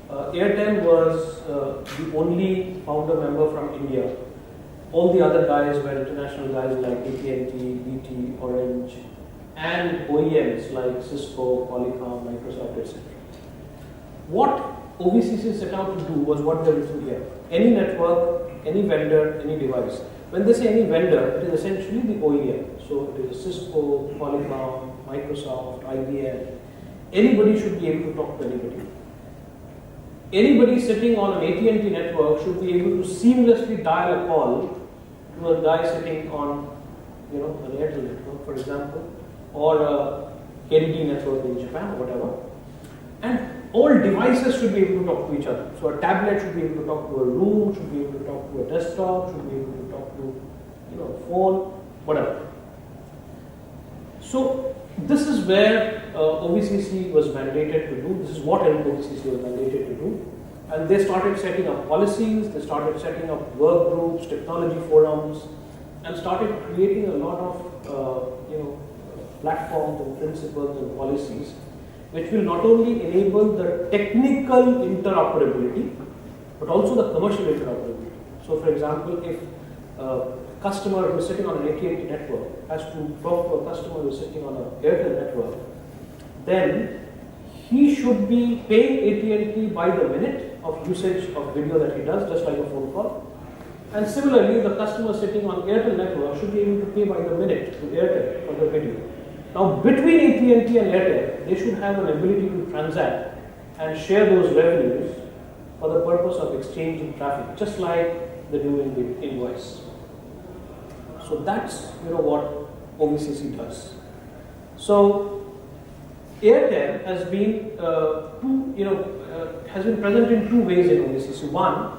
Airtel was the only founder member from India. All the other guys were international guys like AT&T, BT, Orange, and OEMs like Cisco, Polycom, Microsoft, etc. What OVCC set out to do was what they have written here. Any network, any vendor, any device. When they say any vendor, it is essentially the OEM. So it is Cisco, Polycom, Microsoft, IBM. Anybody should be able to talk to anybody. Anybody sitting on an AT&T network should be able to seamlessly dial a call to a guy sitting on, an Airtel network, for example, or a KDD network in Japan or whatever. And all devices should be able to talk to each other. So a tablet should be able to talk to a room, should be able to talk to a desktop, should be able to talk to, a phone, whatever. So this is where OVCC was mandated to do. This is what OVCC was mandated to do. And they started setting up policies, they started setting up work groups, technology forums, and started creating a lot of, platforms and principles and policies, which will not only enable the technical interoperability, but also the commercial interoperability. So for example, if a customer who is sitting on an AT&T network has to talk to a customer who is sitting on an Airtel network, then he should be paying AT&T by the minute of usage of video that he does, just like a phone call. And similarly, the customer sitting on Airtel network should be able to pay by the minute to Airtel for the video. Now, between AT&T and Airtel, they should have an ability to transact and share those revenues for the purpose of exchanging traffic, just like they do in the invoice. So that's what OVCC does. So Airtel has been has been present in two ways in OVCC. One,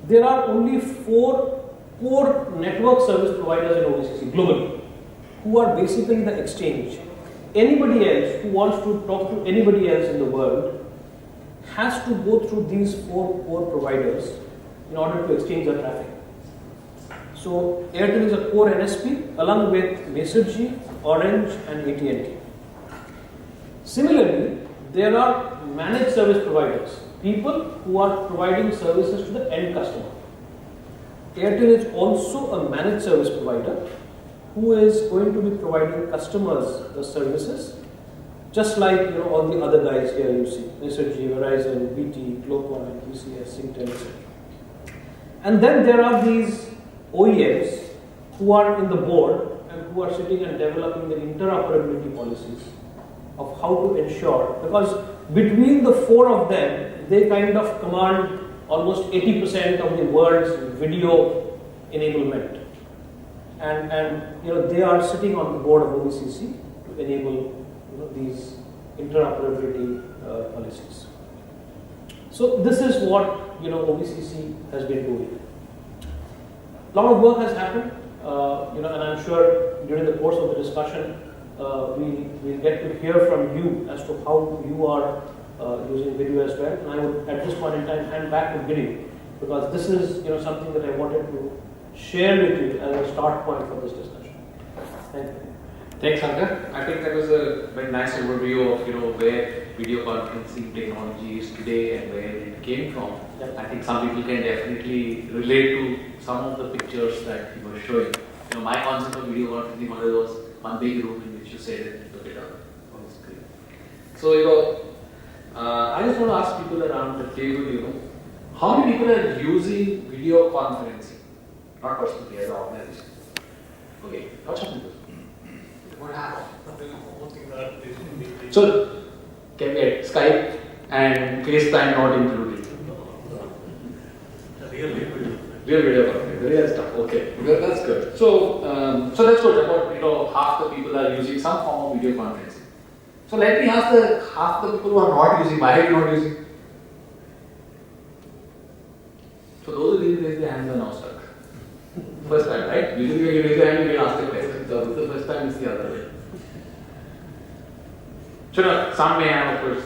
there are only 4 core network service providers in OVCC globally, who are basically the exchange. Anybody else who wants to talk to anybody else in the world has to go through these 4 core providers in order to exchange their traffic. So Airtel is a core NSP along with Masergy, Orange and AT&T. Similarly, there are managed service providers, people who are providing services to the end customer. Airtel is also a managed service provider who is going to be providing customers the services, just like all the other guys here you see, Masergy, Verizon, BT, Global, TCS, Singtel, etc. And then there are these OEMs who are in the board and who are sitting and developing the interoperability policies of how to ensure, because between the 4 of them, they kind of command almost 80% of the world's video enablement. And they are sitting on the board of OVCC to enable these interoperability policies. So this is what OVCC has been doing. A lot of work has happened, and I'm sure during the course of the discussion we'll get to hear from you as to how you are using video as well. And I would at this point in time hand back to Giri, because this is something that I wanted to share with you as a start point for this discussion. Thank you. Thanks, Shankar. I think that was a very nice overview of where video conferencing technology is today and where it came from. Yep. I think some people can definitely relate to some of the pictures that you were showing. My concept of video conferencing model was one big room in which you said it, look it up on the screen. So I just want to ask people around the table, how many people are using video conferencing? Not personally, as an organization. Okay, touch on this. What happened? So, can we get Skype and FaceTime not included? Real video conferencing, real stuff. Okay, well, that's good. So that's good. About half the people are using some form of video conferencing. So let me ask the half the people who are not using. Why are you not using? So those who didn't raise their hands are now stuck. First time, right? Usually when you raise your hand, you can ask the question. So this is the first time, it's the other way. Sure, some may have, of course,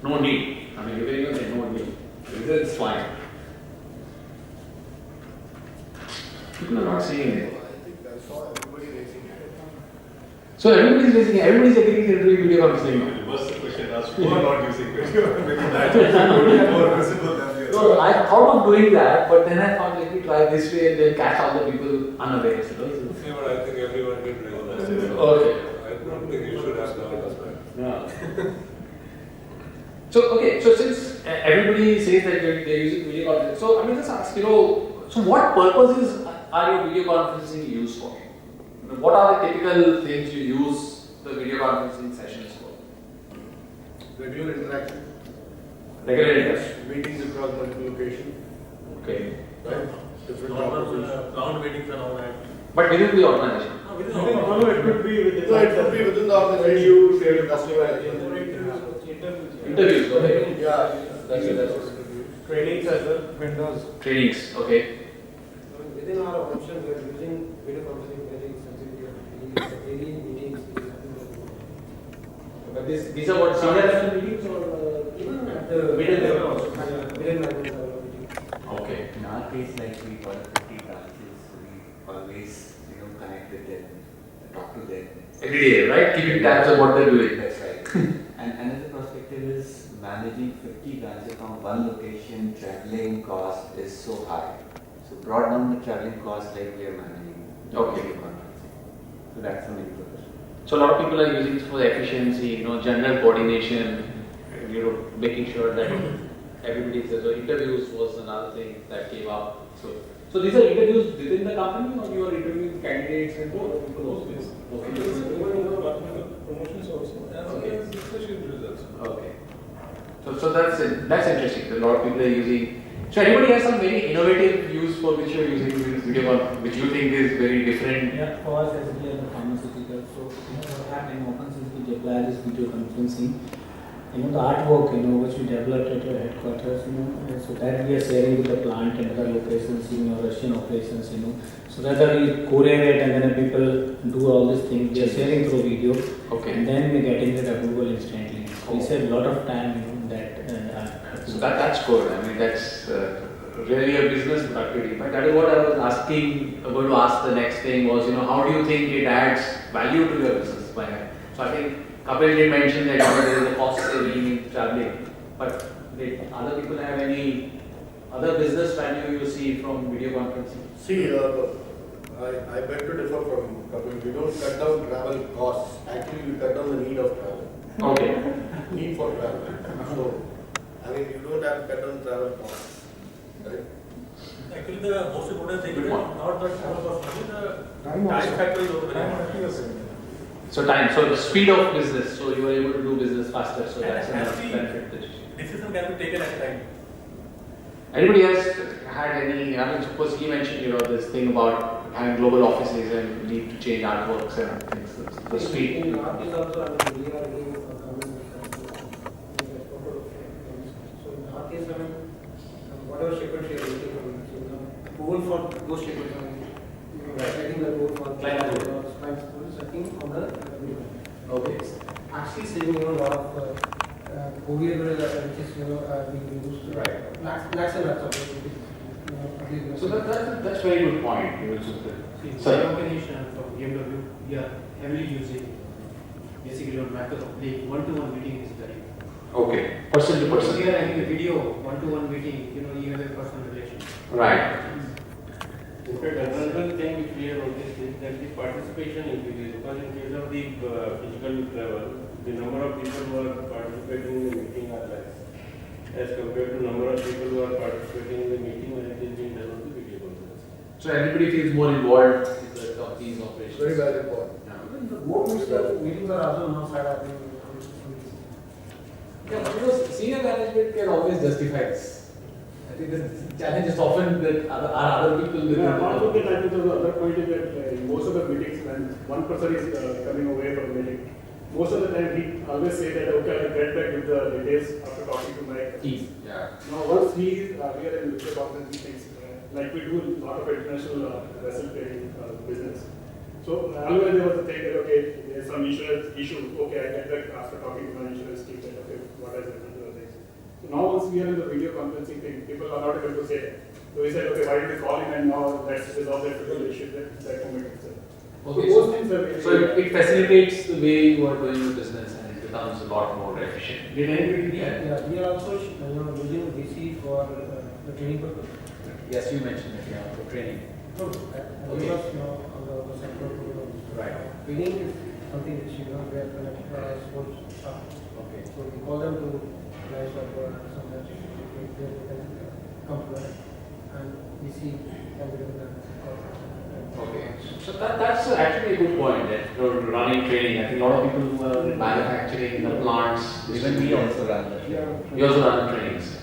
no need. I mean, you can even say no need. It's fine. People are not seeing it. I think I saw everybody raising hands. So everybody's agreeing to doing video conferencing now. Reverse the question, asked who are not using video. Maybe that would be more visible than the So other. I thought of doing that, but then I thought, let me try this way and then catch all the people unaware. See, but I think everyone can recognize it. Okay. I don't think you should have done as well. Yeah. So since everybody says that they're using video conferencing, so I mean just ask, so what purposes are your video conferencing used for? What are the typical things you use the video conferencing sessions for? Regular interaction, Regular interaction. meetings across multiple locations, Okay. right? Different Normal topics. round meetings and all that. But within the organization. Within the organization. It could be within the organization, you say the customer. Interviews, okay. Yeah. That's Trainings as well, vendors. trainings, okay. Within our option, we are using video conferencing very extensively. Daily meetings. But these are what senior level meetings or Even at the middle level also? Middle level meeting. Okay. In our case, like we got 50 branches, so we always, connect with them, talk to them. Every day, right? Keeping tabs on what they're doing. That's right. And another perspective is managing 50 branches from one location, traveling cost is so high. So brought down the traveling cost like we are managing. Okay. Video conferencing. So that's the main purpose. So a lot of people are using it for efficiency, general coordination, making sure that everybody says. So interviews was another thing that came up. So these are interviews within the company, or you are interviewing candidates and people? Promotions also. Okay. Especially in results. Okay. So that's it. That's interesting. A lot of people are using. So anybody has some very innovative use for which you are using video, which you think is very different? Yeah, for us as we are the pharmaceutical, so what happened often since we deploy this video conferencing, the artwork, which we developed at your headquarters, so that we are sharing with the plant and other locations, Russian operations, so that we courier it and then people do all these things, we are sharing through video, Okay. and then we getting that approval instantly. So we save a lot of time, that. So that's good. I mean, that's really a business productivity. But that is what I was asking, going to ask the next thing was, how do you think it adds value to your business? So I think Kapil did mention that there is a cost saving in traveling. But did other people have any other business value you see from video conferencing? See, I beg to differ from Kapil. We don't cut down travel costs. Actually, we cut down the need of travel. Okay. Need for travel. So, you don't have to cut down travel costs, right? Actually, the most important thing Good is one. not the travel cost, only the Time time also. factor is also very important. So the speed of business. So you are able to do business faster. So that's And another actually- benefit. that you- Decision can be taken at a time. Anybody else had any? I mean, suppose he mentioned, this thing about having global offices and need to change artworks and things. The speed. In art is also, we are again coming with so in our case, whatever shipment we are looking for, goal for those shipments, getting the goal for Client goal. client goal is working on the video. Okay. Actually saving a lot of courier which is being used. Right. Lakhs and lakhs of So that's very good point. See, Sorry. the organization from BMW, we are heavily using basically on matter of the one-to-one meeting is very. Okay. Person to If person. you are having a video one-to-one meeting, you have a personal relation. Right. In fact, another thing which we have noticed is that the participation increases because in case of the physical travel, the number of people who are participating in the meeting are less as compared to number of people who are participating in the meeting when it is being done on the video conference. So everybody feels more involved in the company's operations. Very valid point. Even the board meetings are also now started happening. Yeah, because senior management can always justify this. I think the challenge is often that other people with Yeah, apart from that, I think the other point is that in most of the meetings, when one person is coming away from the meeting, most of the time he always say that, okay, I'll get back with the details after talking to my team. Yeah. Now, once he is here in video conferencing things, like we do a lot of international vessel trading business. So, always there was a thing that, okay, there's some insurance issue, okay, I get back after talking to my insurance team that, okay, what has happened to the things. So now once we are in the video conferencing thing, people are not able to say. So we said, okay, why don't we call him and now let's resolve that particular issue that moment itself. Okay, So those things are very. so it facilitates the way you are doing your business and it becomes a lot more efficient. Did anybody? Yeah, we are also using VC for the training purpose. Yes, you mentioned it, yeah, for training. No, Okay. on the sector. Right. Training is something which we are connected to our sports staff. Okay. So we call them to live software and sometimes they can come to us and we see can be done. Okay. So that's actually a good point that you're running training. I think a lot of people who are in manufacturing, the plants, Even we also run that. you also run trainings.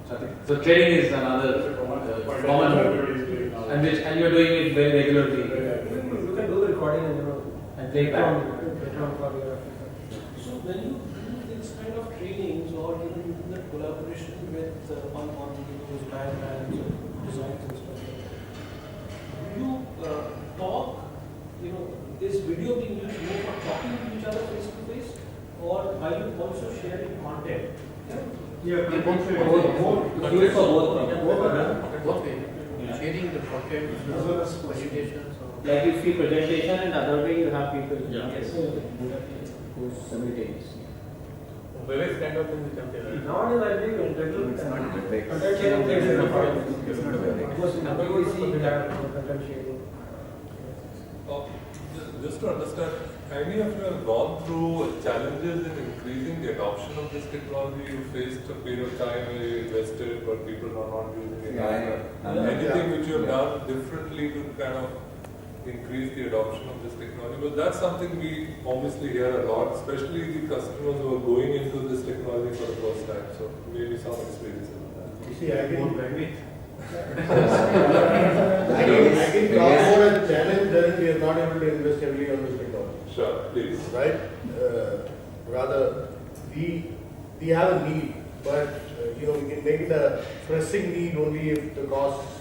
So I think so training is another common and you're doing it very regularly You can do the recording and and play back. later on for your. So when you do this kind of trainings or even you do that collaboration with on those diagrams and designs and stuff, you talk, is video being used more for talking to each other face to face, or are you also sharing content? Yeah, Both ways. Sharing the content as well as presentations. Like you see presentation and other way you have people. Yeah. Yes. Who's simultaneous. Various kind of things you can say, right? Nowadays I think regular It's not a big. content sharing plays a role. It's not a big. Of course, in WBC we have content sharing. Just to understand, any of you have gone through challenges in increasing the adoption of this technology? You faced a period of time where you invested, but people are not using it. Anything which you have done differently to kind of increase the adoption of this technology? But that's something we obviously hear a lot, especially the customers who are going into this technology for the first time. So maybe some experience in that. You see, I can. I can talk about a challenge that we are not able to invest heavily on this technology. Sure, please. Right? Rather, we have a need, but we can make it a pressing need only if the costs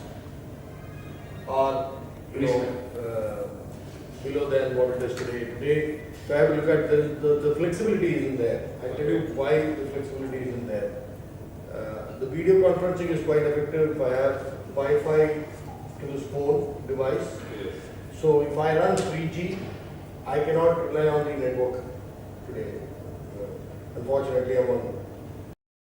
are below than what it is today. Today, if I have to look at the flexibility isn't there. I tell you why the flexibility isn't there. The video conferencing is quite effective if I have Wi-Fi to this phone device. Yes. So if I run 3G, I cannot rely on the network today. Unfortunately, I'm on